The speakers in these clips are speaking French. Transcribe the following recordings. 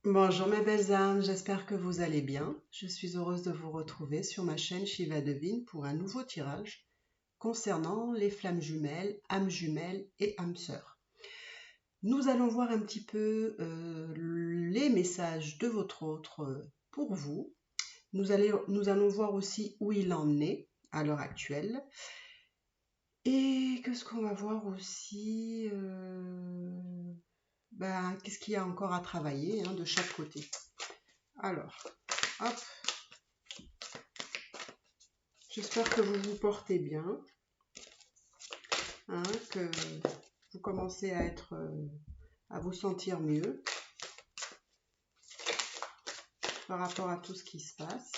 Bonjour mes belles âmes, j'espère que vous allez bien. Je suis heureuse de vous retrouver sur ma chaîne Shiva Devine pour un nouveau tirage concernant les flammes jumelles et âmes sœurs. Nous allons voir un petit peu les messages de votre autre pour vous. Nous allons voir aussi où il en est à l'heure actuelle. Et qu'est-ce qu'on va voir aussi qu'est-ce qu'il y a encore à travailler de chaque côté. Alors, hop. J'espère que vous vous portez bien, que vous commencez à vous sentir mieux par rapport à tout ce qui se passe.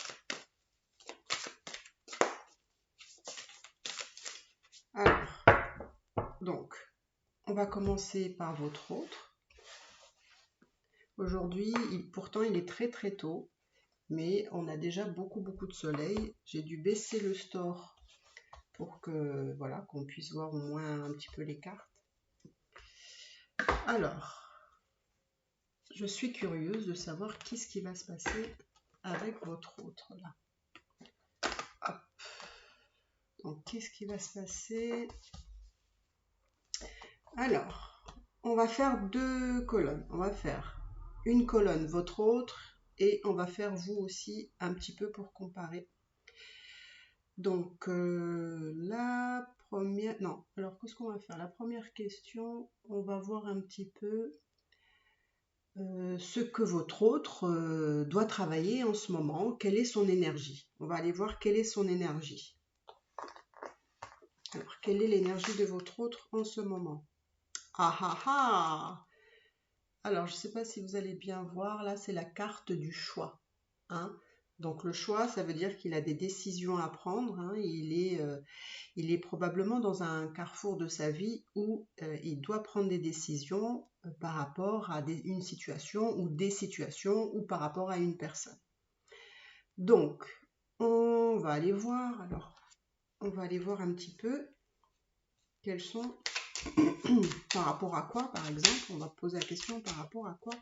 Alors, donc, on va commencer par votre autre. Aujourd'hui, pourtant, il est très très tôt, mais on a déjà beaucoup de soleil. J'ai dû baisser le store pour que voilà, qu'on puisse voir au moins un petit peu les cartes. Alors, je suis curieuse de savoir qu'est-ce qui va se passer avec votre autre là. Hop. Donc, qu'est-ce qui va se passer? Alors, on va faire deux colonnes. On va faire une colonne votre autre et on va faire vous aussi un petit peu pour comparer. Donc, la première... Non, alors qu'est-ce qu'on va faire? La première question, on va voir un petit peu ce que votre autre doit travailler en ce moment. Quelle est son énergie? On va aller voir quelle est son énergie. Alors, quelle est l'énergie de votre autre en ce moment? Ah ah ah! Alors, je ne sais pas si vous allez bien voir, là, c'est la carte du choix. Donc, le choix, ça veut dire qu'il a des décisions à prendre. Il est probablement dans un carrefour de sa vie où il doit prendre des décisions par rapport à une situation ou des situations ou par rapport à une personne. Donc, on va aller voir. Alors, on va aller voir un petit peu quels sont... par rapport à quoi, par exemple? On va poser la question par rapport à quoi?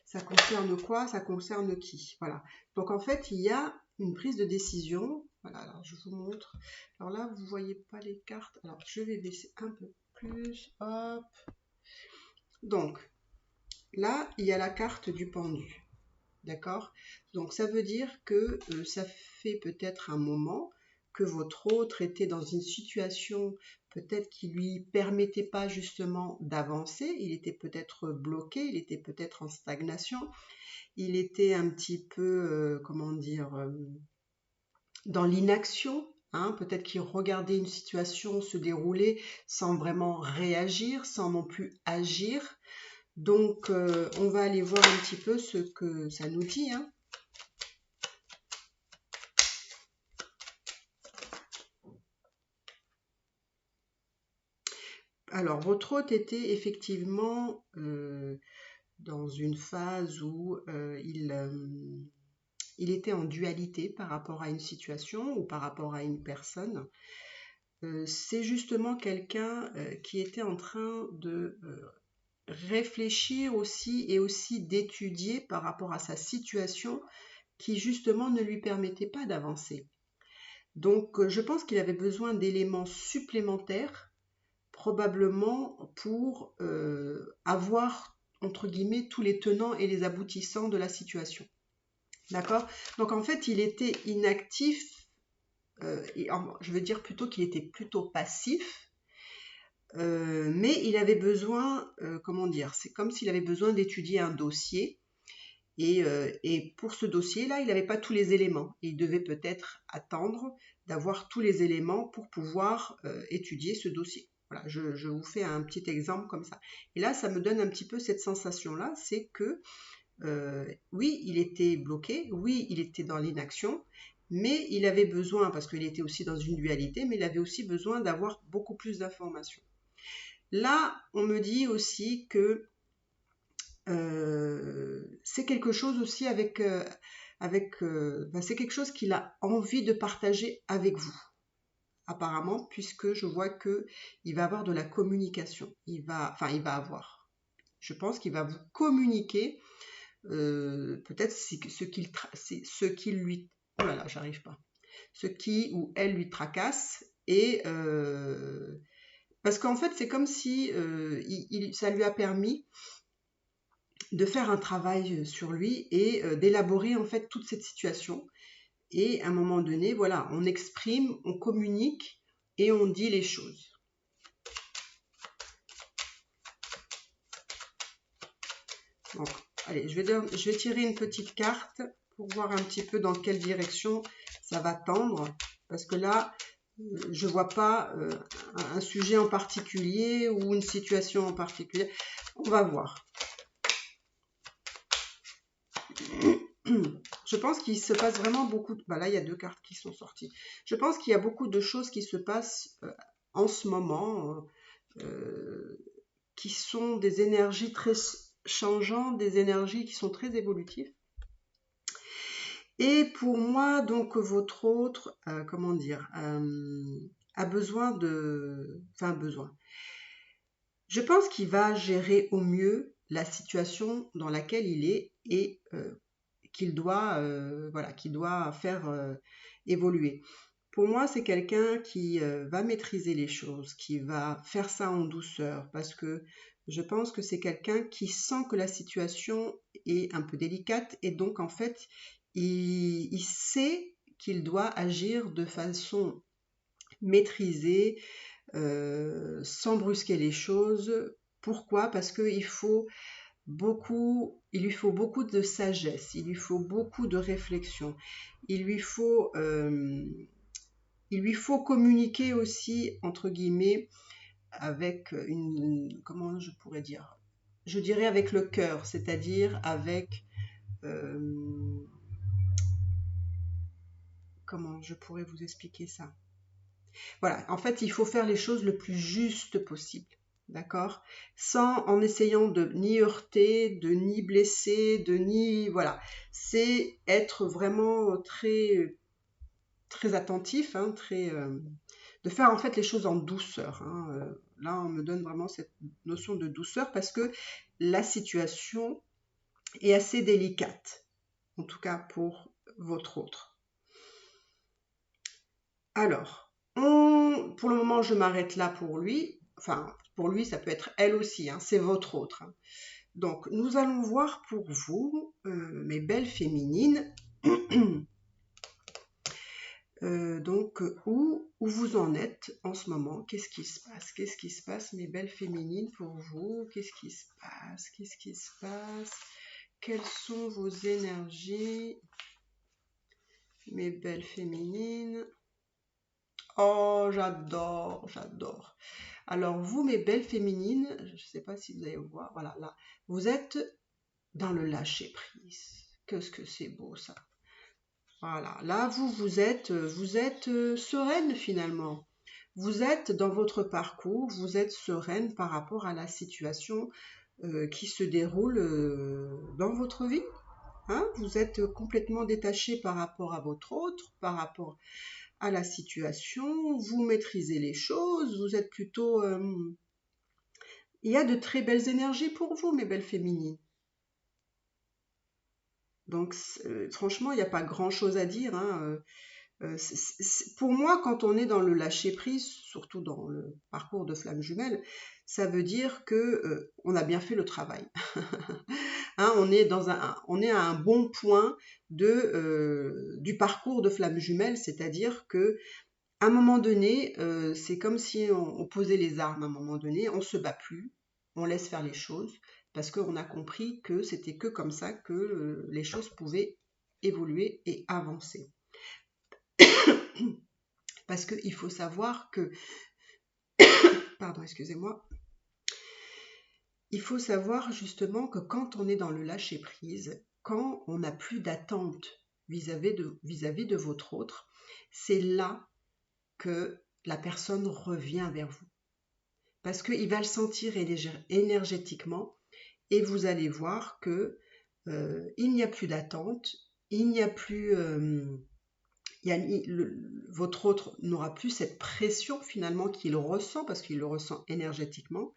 Ça concerne quoi? Ça concerne qui? Voilà. Donc en fait, il y a une prise de décision. Voilà, alors je vous montre. Alors là, vous ne voyez pas les cartes. Alors je vais baisser un peu plus. Hop. Donc là, il y a la carte du pendu. D'accord? Donc ça veut dire que ça fait peut-être un moment que votre autre était dans une situation peut-être qui lui permettait pas justement d'avancer, il était peut-être bloqué, il était peut-être en stagnation, il était un petit peu, comment dire, dans l'inaction, peut-être qu'il regardait une situation se dérouler sans vraiment réagir, sans non plus agir. Donc on va aller voir un petit peu ce que ça nous dit, Alors, votre hôte était effectivement dans une phase où il était en dualité par rapport à une situation ou par rapport à une personne. C'est justement quelqu'un qui était en train de réfléchir aussi et aussi d'étudier par rapport à sa situation qui justement ne lui permettait pas d'avancer. Donc, je pense qu'il avait besoin d'éléments supplémentaires probablement pour avoir, entre guillemets, tous les tenants et les aboutissants de la situation. D'accord? Donc en fait, il était inactif, je veux dire plutôt qu'il était plutôt passif, mais il avait besoin, comment dire, c'est comme s'il avait besoin d'étudier un dossier, et pour ce dossier-là, il n'avait pas tous les éléments. Il devait peut-être attendre d'avoir tous les éléments pour pouvoir étudier ce dossier. Voilà, je vous fais un petit exemple comme ça. Et là, ça me donne un petit peu cette sensation-là, c'est que oui, il était bloqué, oui, il était dans l'inaction, mais il avait besoin, parce qu'il était aussi dans une dualité, mais il avait aussi besoin d'avoir beaucoup plus d'informations. Là, on me dit aussi que c'est quelque chose aussi c'est quelque chose qu'il a envie de partager avec vous, apparemment, puisque je vois que il va avoir de la communication. Il va avoir. Je pense qu'il va vous communiquer peut-être ce qui lui... Oh là là, j'arrive pas. Ce qui ou elle lui tracasse. Et parce qu'en fait, c'est comme si ça lui a permis de faire un travail sur lui et d'élaborer en fait toute cette situation. Et à un moment donné, voilà, on exprime, on communique et on dit les choses. Donc, allez, je vais tirer une petite carte pour voir un petit peu dans quelle direction ça va tendre. Parce que là, je ne vois pas un sujet en particulier ou une situation en particulier. On va voir. Je pense qu'il se passe vraiment beaucoup... là, il y a 2 cartes qui sont sorties. Je pense qu'il y a beaucoup de choses qui se passent en ce moment, qui sont des énergies très changeantes, des énergies qui sont très évolutives. Et pour moi, donc, votre autre, comment dire, a besoin de... Enfin, besoin. Je pense qu'il va gérer au mieux la situation dans laquelle il est et qu'il doit faire évoluer. Pour moi, c'est quelqu'un qui va maîtriser les choses, qui va faire ça en douceur, parce que je pense que c'est quelqu'un qui sent que la situation est un peu délicate et donc en fait, il sait qu'il doit agir de façon maîtrisée, sans brusquer les choses. Pourquoi? Parce qu'il lui faut beaucoup de sagesse, il lui faut beaucoup de réflexion, il lui faut communiquer aussi, entre guillemets, avec comment je pourrais dire? Je dirais avec le cœur, c'est-à-dire avec... comment je pourrais vous expliquer ça? Voilà, en fait, il faut faire les choses le plus juste possible. D'accord? En essayant de ni heurter, de ni blesser, de ni... Voilà. C'est être vraiment très, très attentif, hein, de faire en fait les choses en douceur. Hein. Là, on me donne vraiment cette notion de douceur parce que la situation est assez délicate, en tout cas pour votre autre. Alors, pour le moment, je m'arrête là pour lui. Enfin, pour lui, ça peut être elle aussi, hein, c'est votre autre. Hein. Donc, nous allons voir pour vous, mes belles féminines, donc où vous en êtes en ce moment. Qu'est-ce qui se passe? Qu'est-ce qui se passe, mes belles féminines, pour vous? Qu'est-ce qui se passe? Qu'est-ce qui se passe? Quelles sont vos énergies, mes belles féminines? Oh, j'adore, j'adore. Alors, vous, mes belles féminines, je ne sais pas si vous allez voir, voilà, là, vous êtes dans le lâcher-prise. Qu'est-ce que c'est beau, ça. Voilà, là, vous êtes sereine, finalement. Vous êtes dans votre parcours, vous êtes sereine par rapport à la situation qui se déroule dans votre vie. Hein? Vous êtes complètement détaché par rapport à votre autre, par rapport à la situation, vous maîtrisez les choses, vous êtes plutôt... Il y a de très belles énergies pour vous, mes belles féminines. Donc, franchement, il n'y a pas grand-chose à dire. Hein. Pour moi, quand on est dans le lâcher-prise, surtout dans le parcours de flamme jumelle, ça veut dire que on a bien fait le travail. Hein, on est à un bon point du parcours de flamme jumelle, c'est-à-dire que à un moment donné, c'est comme si on posait les armes. À un moment donné, on ne se bat plus, on laisse faire les choses, parce qu'on a compris que c'était que comme ça que les choses pouvaient évoluer et avancer. Parce qu'il faut savoir que... Pardon, excusez-moi. Il faut savoir justement que quand on est dans le lâcher-prise, quand on n'a plus d'attente vis-à-vis de votre autre, c'est là que la personne revient vers vous. Parce qu'il va le sentir énergétiquement et vous allez voir que il n'y a plus d'attente, il n'y a plus... votre autre n'aura plus cette pression finalement qu'il ressent parce qu'il le ressent énergétiquement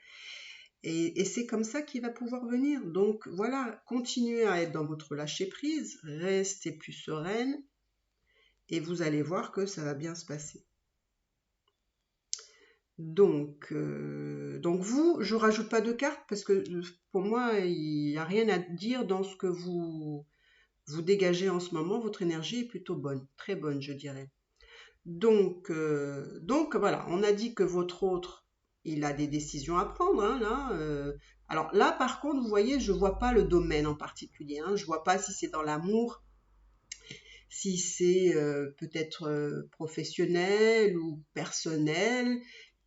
Et c'est comme ça qu'il va pouvoir venir. Donc voilà, continuez à être dans votre lâcher-prise, restez plus sereine et vous allez voir que ça va bien se passer. Donc vous, je rajoute pas de cartes parce que pour moi, il n'y a rien à dire dans ce que vous dégagez en ce moment. Votre énergie est plutôt bonne, très bonne, je dirais. Donc voilà, on a dit que votre autre, il a des décisions à prendre, hein, là. Alors là, par contre, vous voyez, je vois pas le domaine en particulier, hein. Je vois pas si c'est dans l'amour, si c'est peut-être professionnel ou personnel.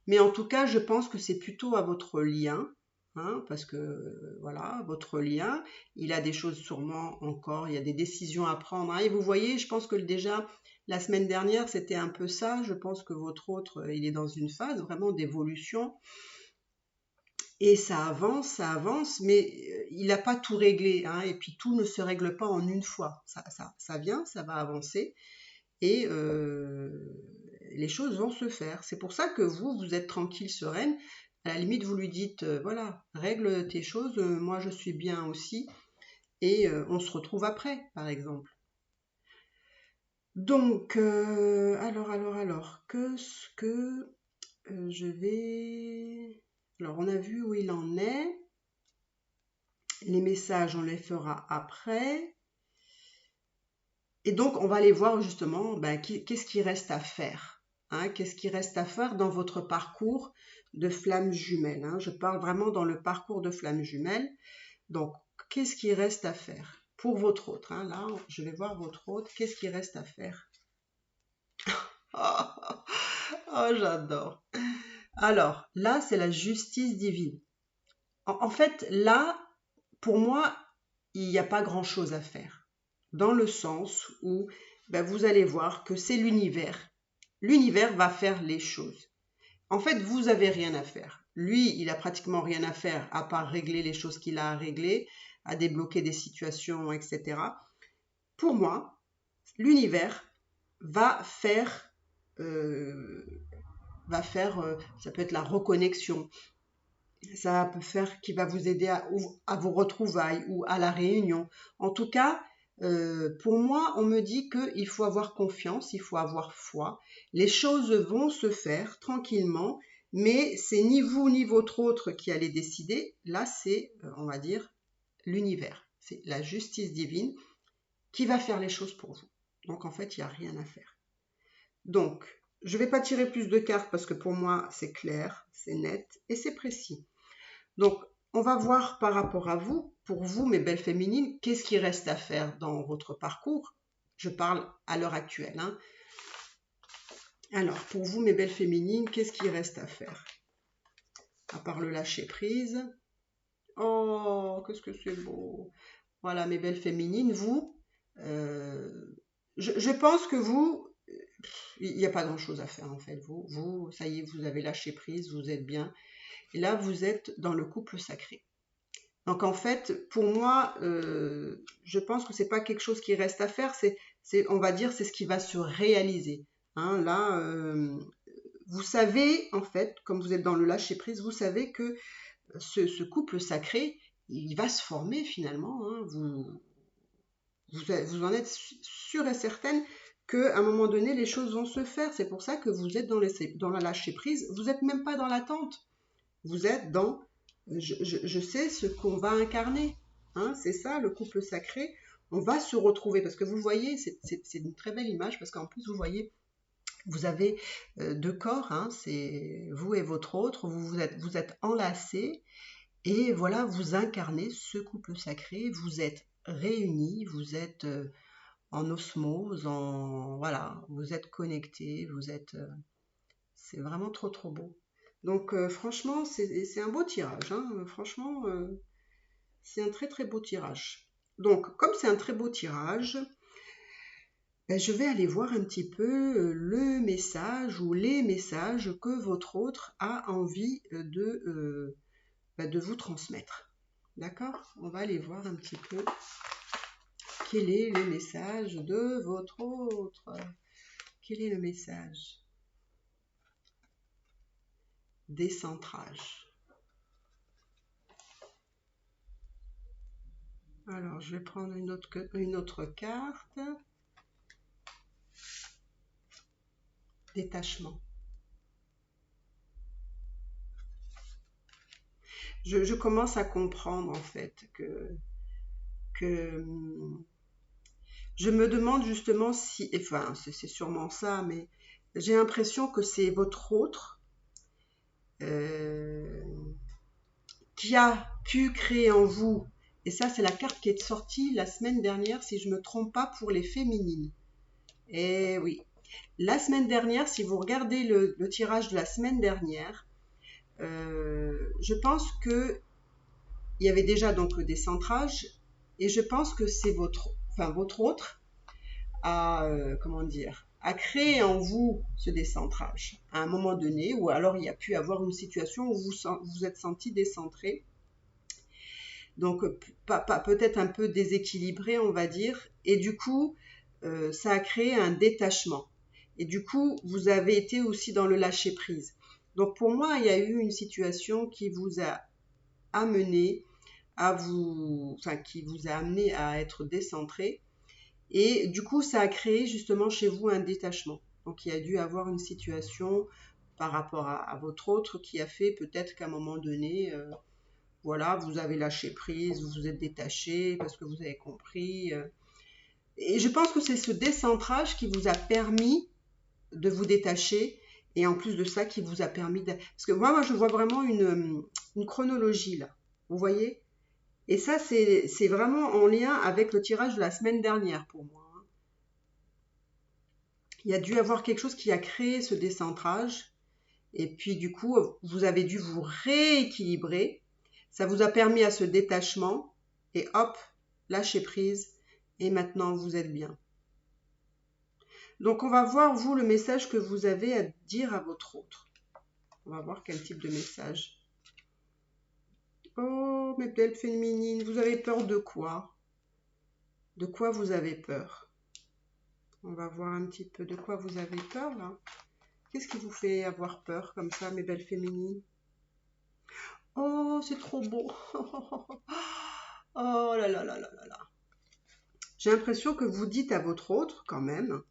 Mais en tout cas, je pense que c'est plutôt à votre lien, hein, parce que voilà, votre lien, il a des choses sûrement encore, il y a des décisions à prendre, hein. Et vous voyez, je pense que déjà, la semaine dernière, c'était un peu ça. Je pense que votre autre, il est dans une phase vraiment d'évolution. Et ça avance, mais il n'a pas tout réglé, hein, et puis tout ne se règle pas en une fois. Ça vient, ça va avancer, et les choses vont se faire. C'est pour ça que vous êtes tranquille, sereine. À la limite, vous lui dites, voilà, règle tes choses, moi je suis bien aussi, et on se retrouve après, par exemple. Donc, alors, qu'est-ce que je vais... Alors, on a vu où il en est. Les messages, on les fera après. Et donc, on va aller voir justement qu'est-ce qui reste à faire. Hein, qu'est-ce qui reste à faire dans votre parcours de flamme jumelle, hein. Je parle vraiment dans le parcours de flamme jumelle. Donc, qu'est-ce qui reste à faire pour votre autre, hein. Là, je vais voir votre autre. Qu'est-ce qui reste à faire? Oh, j'adore. Alors, là, c'est la justice divine. En fait, là, pour moi, il n'y a pas grand-chose à faire. Dans le sens où vous allez voir que c'est l'univers. L'univers va faire les choses. En fait, vous n'avez rien à faire. Lui, il a pratiquement rien à faire à part régler les choses qu'il a à régler, à débloquer des situations, etc. Pour moi, l'univers va faire, ça peut être la reconnexion, ça peut faire qui va vous aider à vos retrouvailles ou à la réunion. En tout cas, pour moi, on me dit qu'il faut avoir confiance, il faut avoir foi. Les choses vont se faire tranquillement, mais c'est ni vous ni votre autre qui allez décider. Là, c'est, on va dire, l'univers. C'est la justice divine qui va faire les choses pour vous. Donc, en fait, il n'y a rien à faire. Donc, je ne vais pas tirer plus de cartes parce que pour moi, c'est clair, c'est net et c'est précis. Donc, on va voir par rapport à vous, pour vous, mes belles féminines, qu'est-ce qui reste à faire dans votre parcours. Je parle à l'heure actuelle, hein. Alors, pour vous, mes belles féminines, qu'est-ce qui reste à faire? À part le lâcher prise. Oh, qu'est-ce que c'est beau. Voilà, mes belles féminines, vous, je pense que vous, il n'y a pas grand-chose à faire en fait. Vous, ça y est, vous avez lâché prise, vous êtes bien. Et là, vous êtes dans le couple sacré. Donc en fait, pour moi, je pense que c'est pas quelque chose qui reste à faire, on va dire, c'est ce qui va se réaliser. Hein, là, vous savez, en fait, comme vous êtes dans le lâcher prise, vous savez que ce couple sacré, il va se former finalement. Hein, vous en êtes sûr et certaine qu'à un moment donné, les choses vont se faire. C'est pour ça que vous êtes dans la lâcher prise. Vous n'êtes même pas dans l'attente. Vous êtes dans je sais ce qu'on va incarner. Hein, c'est ça, le couple sacré. On va se retrouver. Parce que vous voyez, c'est une très belle image. Parce qu'en plus, vous voyez, vous avez deux corps. Hein, c'est vous et votre autre. Vous êtes enlacés. Et voilà, vous incarnez ce couple sacré. Vous êtes réunis. Vous êtes en osmose. Voilà, vous êtes connectés. C'est vraiment trop, trop beau. Donc franchement, c'est un beau tirage. Hein. Franchement, c'est un très très beau tirage. Donc, comme c'est un très beau tirage, je vais aller voir un petit peu le message ou les messages que votre autre a envie de vous transmettre. D'accord? On va aller voir un petit peu quel est le message de votre autre. Quel est le message? Décentrage. Alors, je vais prendre une autre carte. Détachement. Je commence à comprendre en fait que je me demande justement si, enfin c'est sûrement ça, mais j'ai l'impression que c'est votre autre qui a pu créer en vous, et ça c'est la carte qui est sortie la semaine dernière si je ne me trompe pas pour les féminines. Et oui, la semaine dernière, si vous regardez le tirage de la semaine dernière, je pense que il y avait déjà donc le décentrage, et je pense que c'est votre autre à comment dire, à créer en vous ce décentrage à un moment donné, ou alors il y a pu avoir une situation où vous êtes senti décentré, donc peut-être un peu déséquilibré, on va dire, et du coup ça a créé un détachement, et du coup vous avez été aussi dans le lâcher prise. Donc pour moi il y a eu une situation qui vous a amené qui vous a amené à être décentré, et du coup ça a créé justement chez vous un détachement. Donc il y a dû avoir une situation par rapport à votre autre qui a fait peut-être qu'à un moment donné, voilà, vous avez lâché prise, vous vous êtes détaché parce que vous avez compris. Et je pense que c'est ce décentrage qui vous a permis de vous détacher, et en plus de ça qui vous a permis parce que moi je vois vraiment une chronologie là, vous voyez. Et ça, c'est vraiment en lien avec le tirage de la semaine dernière pour moi. Il y a dû avoir quelque chose qui a créé ce décentrage. Et puis du coup, vous avez dû vous rééquilibrer. Ça vous a permis à ce détachement. Et hop, lâcher prise. Et maintenant, vous êtes bien. Donc on va voir, vous, le message que vous avez à dire à votre autre. On va voir quel type de message. Oh, mes belles féminines, vous avez peur de quoi? De quoi vous avez peur? On va voir un petit peu de quoi vous avez peur là. Qu'est-ce qui vous fait avoir peur comme ça, mes belles féminines? Oh, c'est trop beau. Oh là là là là là là. J'ai l'impression que vous dites à votre autre quand même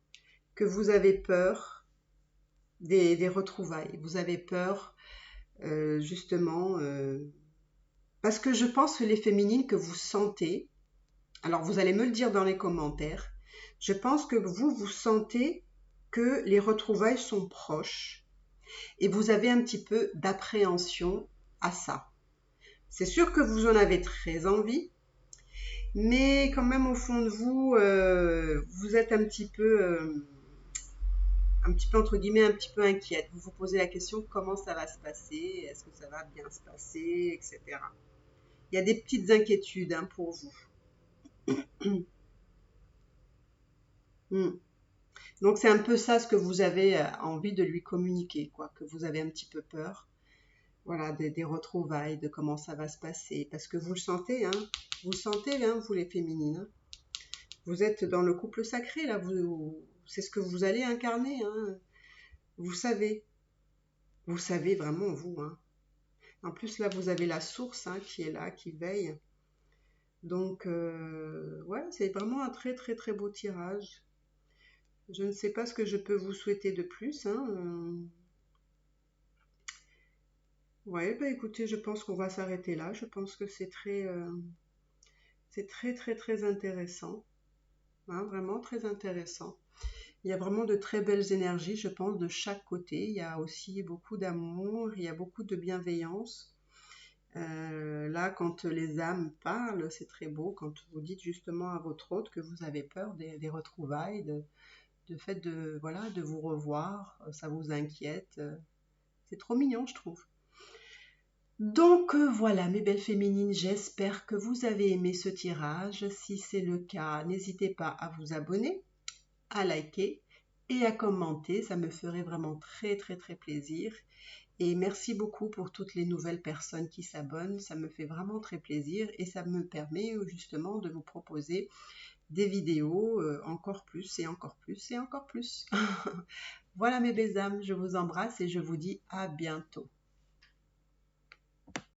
que vous avez peur des retrouvailles. Vous avez peur justement parce que je pense que les féminines que vous sentez, alors vous allez me le dire dans les commentaires, je pense que vous sentez que les retrouvailles sont proches et vous avez un petit peu d'appréhension à ça. C'est sûr que vous en avez très envie, mais quand même au fond de vous, vous êtes un petit peu entre guillemets, un petit peu inquiète. Vous vous posez la question comment ça va se passer, est-ce que ça va bien se passer, etc. Il y a des petites inquiétudes pour vous. Donc c'est un peu ça ce que vous avez envie de lui communiquer, quoi, que vous avez un petit peu peur, voilà, des retrouvailles, de comment ça va se passer, parce que vous le sentez, vous le sentez, vous les féminines, vous êtes dans le couple sacré, là, c'est ce que vous allez incarner, vous savez vraiment vous, En plus là, vous avez la source qui est là, qui veille, donc ouais, c'est vraiment un très très très beau tirage. Je ne sais pas ce que je peux vous souhaiter de plus. Ouais, bah écoutez, je pense qu'on va s'arrêter là. Je pense que c'est très très très intéressant. Vraiment très intéressant. Il y a vraiment de très belles énergies, je pense, de chaque côté. Il y a aussi beaucoup d'amour, il y a beaucoup de bienveillance. Là, quand les âmes parlent, c'est très beau. Quand vous dites justement à votre hôte que vous avez peur des retrouvailles, de fait de vous revoir, ça vous inquiète. C'est trop mignon, je trouve. Donc voilà mes belles féminines, j'espère que vous avez aimé ce tirage. Si c'est le cas, n'hésitez pas à vous abonner, à liker et à commenter. Ça me ferait vraiment très très très plaisir. Et merci beaucoup pour toutes les nouvelles personnes qui s'abonnent. Ça me fait vraiment très plaisir et ça me permet justement de vous proposer des vidéos encore plus et encore plus et encore plus. Voilà mes belles âmes, je vous embrasse et je vous dis à bientôt.